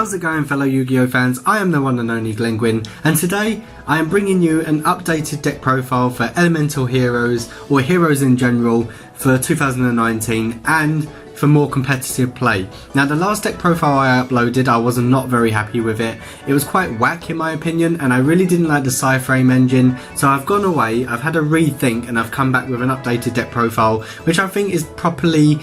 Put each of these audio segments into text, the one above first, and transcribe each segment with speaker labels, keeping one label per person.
Speaker 1: How's it going, fellow Yu-Gi-Oh fans? I am the one and only Glenn Gwyn, and today I am bringing you an updated deck profile for Elemental Heroes, or Heroes in general, for 2019 and for more competitive play. Now, the last deck profile I uploaded, I was not very happy with it. It was quite whack in my opinion, and I really didn't like the Cyframe engine, so I've gone away, I've had a rethink, and I've come back with an updated deck profile, which I think is properly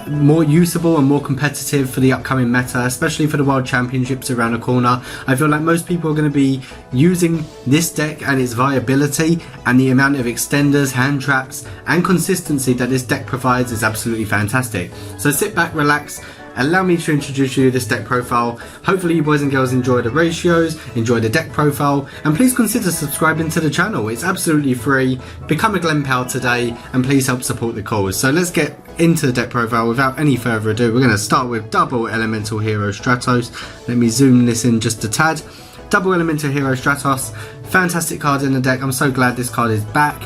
Speaker 1: more usable and more competitive for the upcoming meta, especially for the World Championships around the corner. I feel like most people are going to be using this deck and its viability, and the amount of extenders, hand traps and consistency that this deck provides is absolutely fantastic. So sit back, relax, allow me to introduce you to this deck profile. Hopefully you boys and girls enjoy the ratios, enjoy the deck profile, and please consider subscribing to the channel. It's absolutely free. Become a Glen Pal today and please help support the cause. So let's get into the deck profile without any further ado. We're going to start with double Elemental Hero Stratos. Let me zoom this in just a tad. Double Elemental Hero Stratos, fantastic card in the deck. I'm so glad this card is back.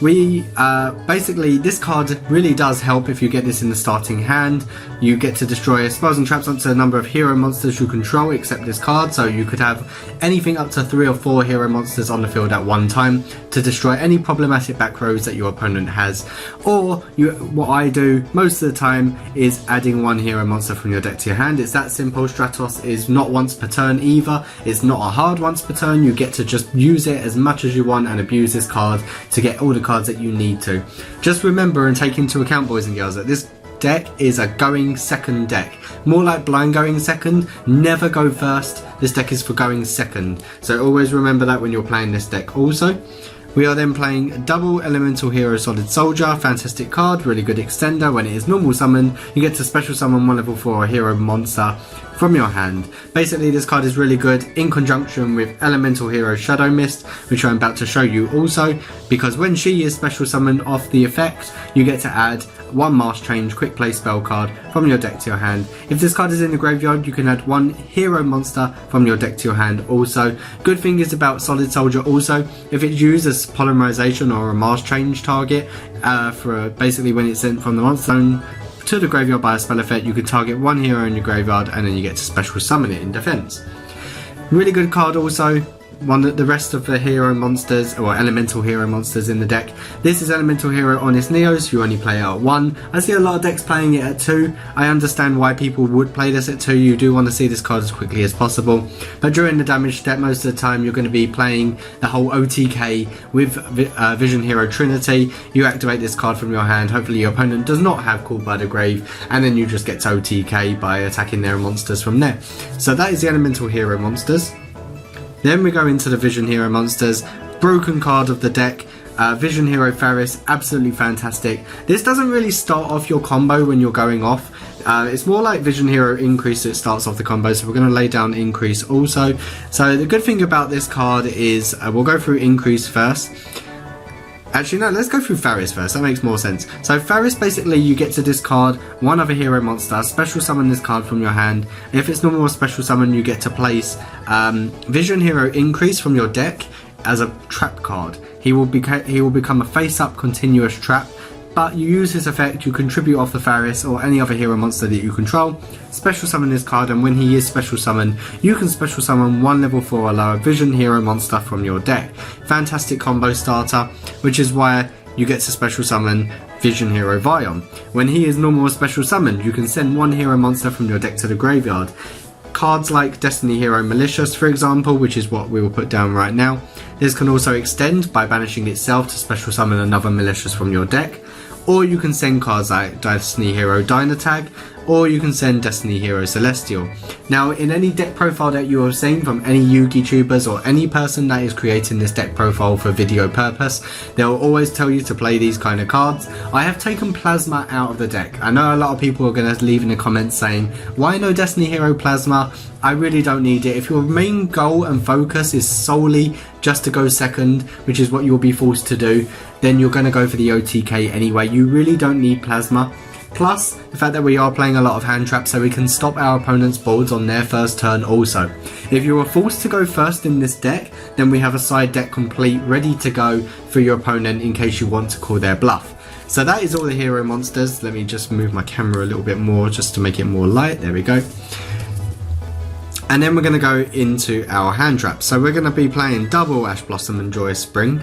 Speaker 1: Basically, this card really does help if you get this in the starting hand. You get to destroy spells and traps up to a number of hero monsters you control except this card, so you could have anything up to 3 or 4 hero monsters on the field at one time to destroy any problematic back rows that your opponent has. Or what I do most of the time is adding 1 hero monster from your deck to your hand. It's that simple. Stratos is not once per turn either. It's not a hard once per turn. You get to just use it as much as you want and abuse this card to get all the cards that you need to. Just remember and take into account, boys and girls, that this deck is a going second deck. More like blind going second, never go first. This deck is for going second. So always remember that when you're playing this deck. Also, we are then playing double Elemental Hero Solid Soldier, fantastic card, really good extender. When it is normal summon, you get to special summon 1 level 4 hero monster from your hand. Basically, this card is really good in conjunction with Elemental Hero Shadow Mist, which I'm about to show you also, because when she is special summoned off the effect, you get to add 1 Mask Change quick play spell card from your deck to your hand. If this card is in the graveyard, you can add 1 hero monster from your deck to your hand also. Good thing is about Solid Soldier also, if it's used as polymerization or a Mask Change target, for basically when it's sent from the monster zone to the graveyard by a spell effect, you can target 1 hero in your graveyard and then you get to special summon it in defense. Really good card also. One that the rest of the hero monsters or elemental hero monsters in the deck. This is Elemental Hero Honest Neos. You only play it at 1. I see a lot of decks playing it at 2. I understand why people would play this at 2. You do want to see this card as quickly as possible. But during the damage step, most of the time you're going to be playing the whole OTK with Vision Hero Trinity. You activate this card from your hand. Hopefully your opponent does not have Called by the Grave, and then you just get to OTK by attacking their monsters from there. So that is the Elemental Hero monsters. Then we go into the Vision Hero monsters. Broken card of the deck. Vision Hero Ferris, absolutely fantastic. This doesn't really start off your combo when you're going off. It's more like Vision Hero Increase that starts off the combo, so we're going to lay down Increase also. So the good thing about this card is, we'll go through Increase first. Actually, no, let's go through Ferris first, that makes more sense. So Ferris, basically you get to discard 1 other hero monster, special summon this card from your hand. If it's normal or special summon, you get to place Vision Hero Increase from your deck as a trap card. He will become a face-up continuous trap, but you use his effect, you contribute off the Ferris or any other hero monster that you control, special summon this card, and when he is special summoned, you can special summon 1 level 4 or lower Vision Hero monster from your deck. Fantastic combo starter, which is why you get to special summon Vision Hero Vion. When he is normal or special summoned, you can send 1 hero monster from your deck to the graveyard. Cards like Destiny Hero Malicious, for example, which is what we will put down right now. This can also extend by banishing itself to special summon another Malicious from your deck. Or you can send cards like Destiny Hero Dynatag, or you can send Destiny Hero Celestial. Now, in any deck profile that you have seen from any Yu-Gi tubers or any person that is creating this deck profile for video purpose, they'll always tell you to play these kind of cards. I have taken Plasma out of the deck. I know a lot of people are going to leave in the comments saying, why no Destiny Hero Plasma? I really don't need it. If your main goal and focus is solely just to go second, which is what you'll be forced to do, then you're going to go for the OTK anyway. You really don't need Plasma. Plus, the fact that we are playing a lot of hand traps, so we can stop our opponent's boards on their first turn also. If you are forced to go first in this deck, then we have a side deck complete, ready to go for your opponent in case you want to call their bluff. So that is all the hero monsters. Let me just move my camera a little bit more just to make it more light. There we go. And then we're going to go into our hand traps. So we're going to be playing double Ash Blossom and Joyous Spring.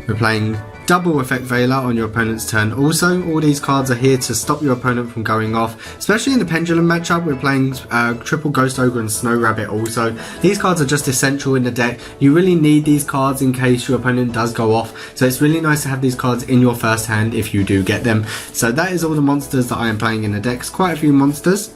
Speaker 1: We're playing double Effect Veiler on your opponent's turn. Also, all these cards are here to stop your opponent from going off, especially in the Pendulum matchup. We're playing triple Ghost Ogre and Snow Rabbit also. These cards are just essential in the deck. You really need these cards in case your opponent does go off, so it's really nice to have these cards in your first hand if you do get them. So that is all the monsters that I am playing in the deck. Quite a few monsters.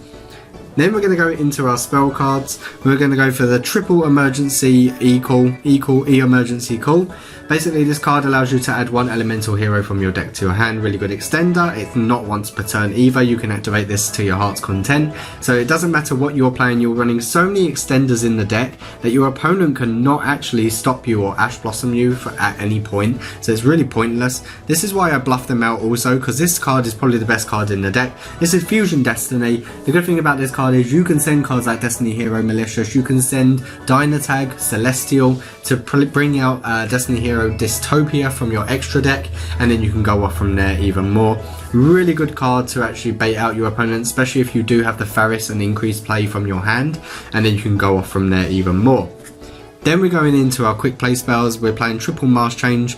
Speaker 1: Then we're going to go into our spell cards. We're going to go for the triple emergency emergency call. Basically, this card allows you to add one elemental hero from your deck to your hand. Really good extender. It's not once per turn either. You can activate this to your heart's content. So it doesn't matter what you're playing. You're running so many extenders in the deck that your opponent cannot actually stop you or Ash Blossom you at any point. So it's really pointless. This is why I bluff them out also, because this card is probably the best card in the deck. This is Fusion Destiny. The good thing about this card is you can send cards like Destiny Hero Malicious. You can send Dynatag, Celestial to bring out Destiny Hero Dystopia from your extra deck, and then you can go off from there even more. Really good card to actually bait out your opponent, especially if you do have the Faris and increased play from your hand, and then you can go off from there even more. Then we're going into our quick play spells. We're playing triple Mask Change.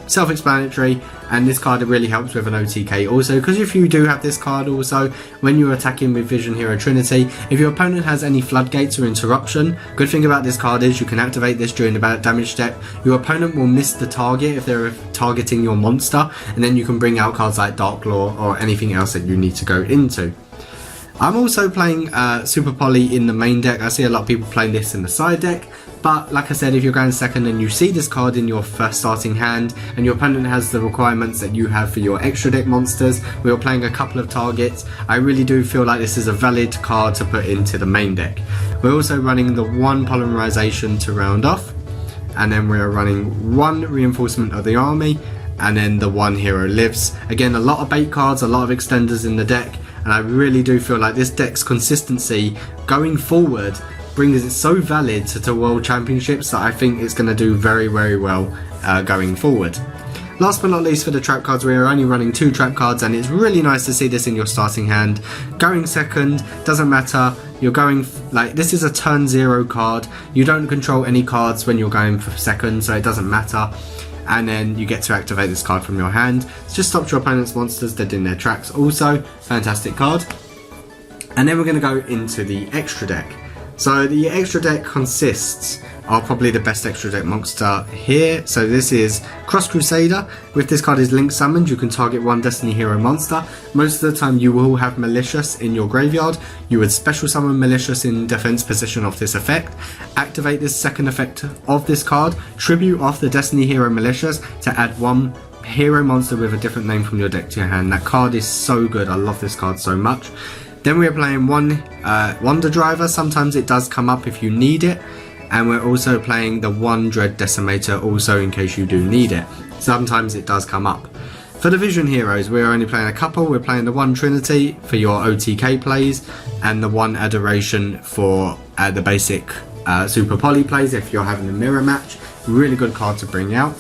Speaker 1: Self-explanatory, and this card really helps with an OTK also, because if you do have this card also when you're attacking with Vision Hero Trinity, if your opponent has any floodgates or interruption, good thing about this card is you can activate this during the damage step. Your opponent will miss the target if they're targeting your monster, and then you can bring out cards like Dark Law or anything else that you need to go into. I'm also playing Super Poly in the main deck. I see a lot of people playing this in the side deck, but like I said, if you're going second and you see this card in your first starting hand and your opponent has the requirements that you have for your extra deck monsters, we are playing a couple of targets, I really do feel like this is a valid card to put into the main deck. We're also running the one Polymerization to round off, and then we're running one Reinforcement of the Army, and then the one Hero Lives. Again, a lot of bait cards, a lot of extenders in the deck, and I really do feel like this deck's consistency going forward brings it so valid to World Championships that I think it's going to do very, very well going forward. Last but not least, for the trap cards, we are only running 2 trap cards, and it's really nice to see this in your starting hand. Going second, doesn't matter, you're going, like, this is a turn 0 card, you don't control any cards when you're going for second, so it doesn't matter. And then you get to activate this card from your hand. It just stops your opponent's monsters dead in their tracks also. Fantastic card. And then we're going to go into the extra deck. So the extra deck consists of probably the best extra deck monster here. So this is Cross Crusader. With this card is Link Summoned, you can target one Destiny Hero monster. Most of the time you will have Malicious in your graveyard. You would special summon Malicious in defense position of this effect. Activate this second effect of this card. Tribute off the Destiny Hero Malicious to add one hero monster with a different name from your deck to your hand. That card is so good. I love this card so much. Then we are playing one Wonder Driver. Sometimes it does come up if you need it. And we're also playing the one Dread Decimator also in case you do need it. Sometimes it does come up. For the Vision Heroes, we're only playing a couple. We're playing the one Trinity for your OTK plays, and the one Adoration for the basic Super Poly plays if you're having a mirror match. Really good card to bring out.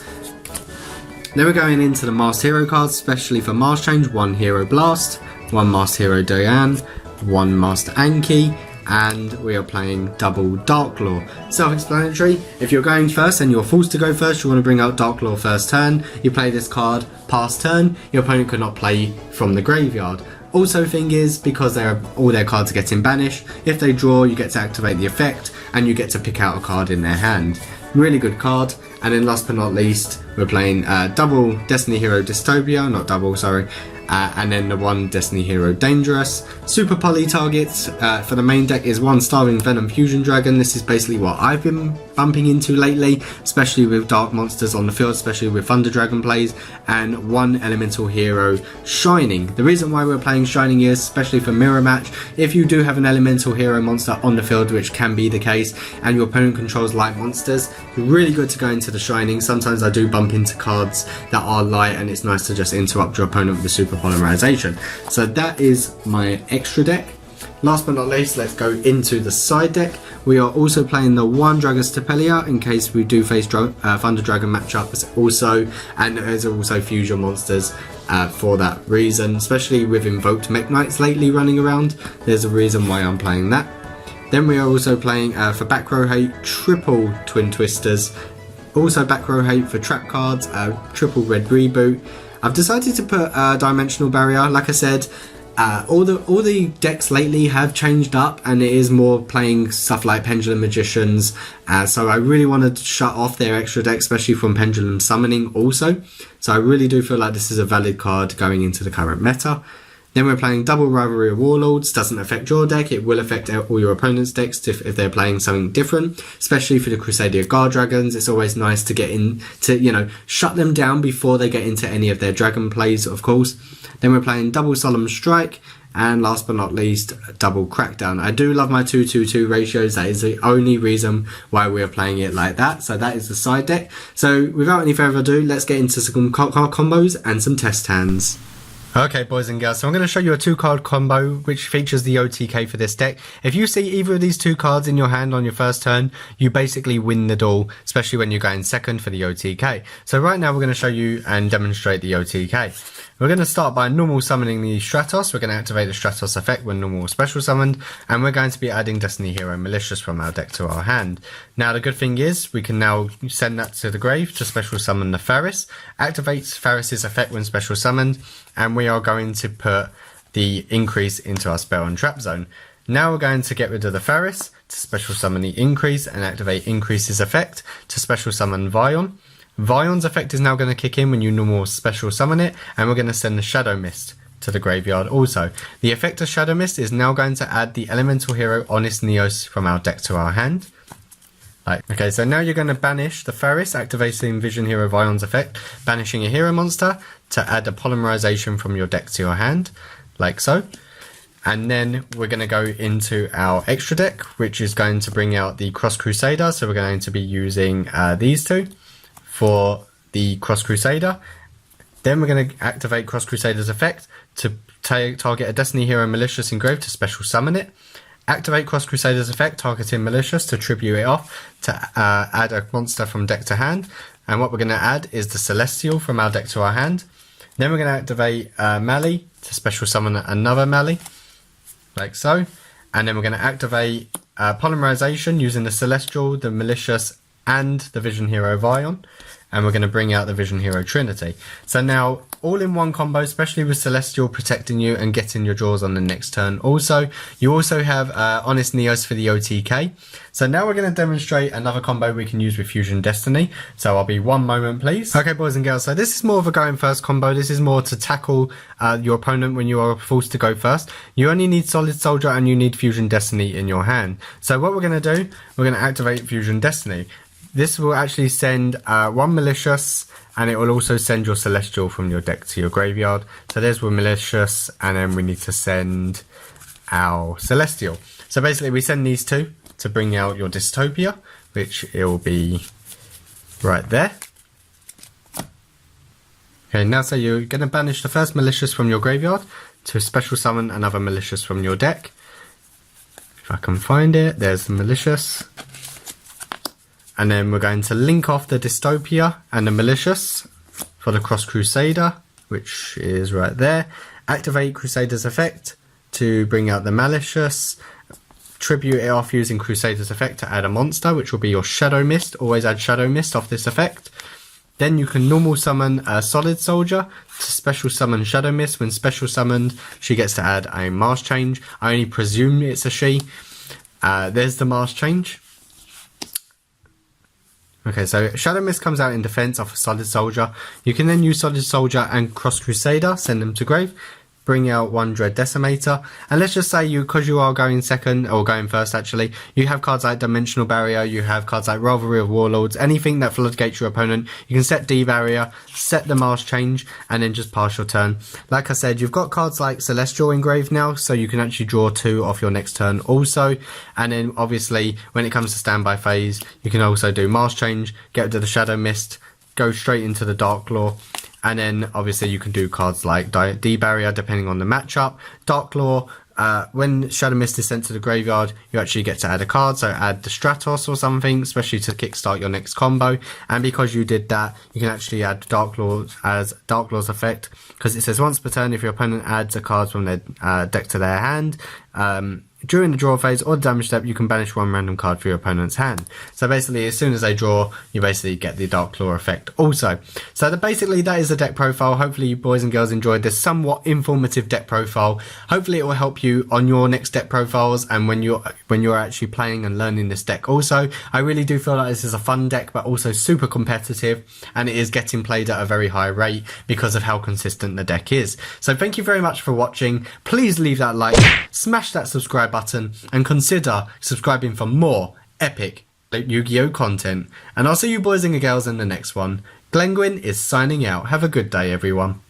Speaker 1: Then we're going into the Masked Hero cards, especially for Mask Change. One Hero Blast, one Masked Hero Diane, one Masked Anki, and we are playing double Dark Law. Self-explanatory, if you're going first and you're forced to go first, you want to bring out Dark Law first turn, you play this card past turn, your opponent cannot play from the graveyard. Also thing is, because all their cards are getting banished, if they draw you get to activate the effect and you get to pick out a card in their hand. Really good card. And then last but not least, we're playing double Destiny Hero Dystopia, not double, sorry, and then the one Destiny Hero Dangerous. Super Poly targets for the main deck is one Starving Venom Fusion Dragon. This is basically what I've been bumping into lately, especially with dark monsters on the field, especially with Thunder Dragon plays, and one Elemental Hero Shining. The reason why we're playing Shining is, especially for mirror match, if you do have an Elemental Hero monster on the field, which can be the case, and your opponent controls light monsters, it's really good to go into the Shining. Sometimes I do bump into cards that are light, and it's nice to just interrupt your opponent with Super Polymerization. So that is my extra deck. Last but not least, let's go into the side deck. We are also playing the one Dragostapelia in case we do face Thunder Dragon matchups also, and there's also fusion monsters for that reason, especially with Invoked Mech Knights lately running around. There's a reason why I'm playing that. Then we are also playing for back row hate triple Twin Twisters, also back row hate for trap cards, triple red reboot. I've decided to put Dimensional Barrier. Like I said, all the decks lately have changed up, and it is more playing stuff like Pendulum Magicians. So I really want to shut off their extra deck, especially from Pendulum Summoning also. So I really do feel like this is a valid card going into the current meta. Then we're playing double Rivalry of Warlords. Doesn't affect your deck, it will affect all your opponent's decks if they're playing something different. Especially for the Crusadia Guard Dragons, it's always nice to get in to, you know, shut them down before they get into any of their dragon plays, of course. Then we're playing double Solemn Strike, and last but not least, double Crackdown. I do love my 2-2-2 ratios. That is the only reason why we're playing it like that. So that is the side deck. So without any further ado, let's get into some card combos and some test hands. Okay, boys and girls, so I'm going to show you a 2-card combo which features the OTK for this deck. If you see either of these 2 cards in your hand on your first turn, you basically win the duel, especially when you're going second for the OTK. So right now we're going to show you and demonstrate the OTK. We're going to start by normal summoning the Stratos. We're going to activate the Stratos effect when normal or special summoned, and we're going to be adding Destiny Hero Malicious from our deck to our hand. Now the good thing is we can now send that to the grave to special summon the Ferris, activates Ferris's effect when special summoned, and we are going to put the increase into our spell and trap zone. Now we're going to get rid of the Ferris to special summon the increase and activate increase's effect to special summon Vion. Vion's effect is now going to kick in when you normal special summon it, and we're going to send the Shadow Mist to the graveyard also. The effect of Shadow Mist is now going to add the elemental hero Honest Neos from our deck to our hand. Okay, so now you're going to banish the Ferris, activating Vision Hero Vion's effect, banishing a hero monster to add a polymerization from your deck to your hand, like so. And then we're going to go into our extra deck, which is going to bring out the Cross Crusader. So we're going to be using these 2 for the Cross Crusader. Then we're going to activate Cross Crusader's effect to target a Destiny Hero Malicious engraved to special summon it. Activate Cross Crusader's effect targeting Malicious to tribute it off to add a monster from deck to hand. And what we're going to add is the Celestial from our deck to our hand. Then we're going to activate Mali to special summon another Mali, like so. And then we're going to activate Polymerization using the Celestial, the Malicious, and the Vision Hero Vion, and we're going to bring out the Vision Hero Trinity. So now, all in one combo, especially with Celestial protecting you and getting your draws on the next turn. Also, you also have Honest Neos for the OTK. So now we're going to demonstrate another combo we can use with Fusion Destiny. So I'll be one moment, please. Okay, boys and girls, so this is more of a going first combo. This is more to tackle your opponent when you are forced to go first. You only need Solid Soldier and you need Fusion Destiny in your hand. So what we're going to do, we're going to activate Fusion Destiny. This will actually send 1 Malicious, and it will also send your Celestial from your deck to your graveyard. So there's one Malicious, and then we need to send our Celestial. So basically we send these 2 to bring out your Dystopia, which it will be right there. Okay, now so you're going to banish the first Malicious from your graveyard to special summon another Malicious from your deck. If I can find it, there's the Malicious. And then we're going to link off the Dystopia and the Malicious for the Cross Crusader, which is right there. Activate Crusader's effect to bring out the Malicious. Tribute it off using Crusader's effect to add a monster, which will be your Shadow Mist. Always add Shadow Mist off this effect. Then you can normal summon a Solid Soldier to special summon Shadow Mist. When special summoned, she gets to add a Mars Change. I only presume it's a she. There's the Mars Change. Okay, so Shadow Mist comes out in defense off a Solid Soldier. You can then use Solid Soldier and Cross Crusader, send them to grave, bring out 1 Dread Decimator. And let's just say because you are going second, or going first actually, you have cards like Dimensional Barrier, you have cards like Rivalry of Warlords, anything that floodgates your opponent. You can set D Barrier, set the Mars Change, and then just pass your turn. Like I said, you've got cards like Celestial engraved now, so you can actually draw 2 off your next turn also. And then obviously, when it comes to standby phase, you can also do Mars Change, get rid of the Shadow Mist, go straight into the Dark Claw. And then obviously you can do cards like D Barrier depending on the matchup. Dark Claw, when Shadow Mist is sent to the graveyard, you actually get to add a card, so add the Stratos or something, especially to kickstart your next combo. And because you did that, you can actually add Dark Claw as Dark Claw's effect, because it says once per turn, if your opponent adds a card from their deck to their hand, During the draw phase or the damage step, you can banish one random card for your opponent's hand. So basically, as soon as they draw, you basically get the Dark Claw effect also. So basically, that is the deck profile. Hopefully, you boys and girls enjoyed this somewhat informative deck profile. Hopefully, it will help you on your next deck profiles and when you're actually playing and learning this deck. Also, I really do feel like this is a fun deck, but also super competitive, and it is getting played at a very high rate because of how consistent the deck is. So thank you very much for watching. Please leave that like, smash that subscribe button, and consider subscribing for more epic Yu-Gi-Oh content. And I'll see you boys and girls in the next one. Glenguin is signing out. Have a good day, everyone.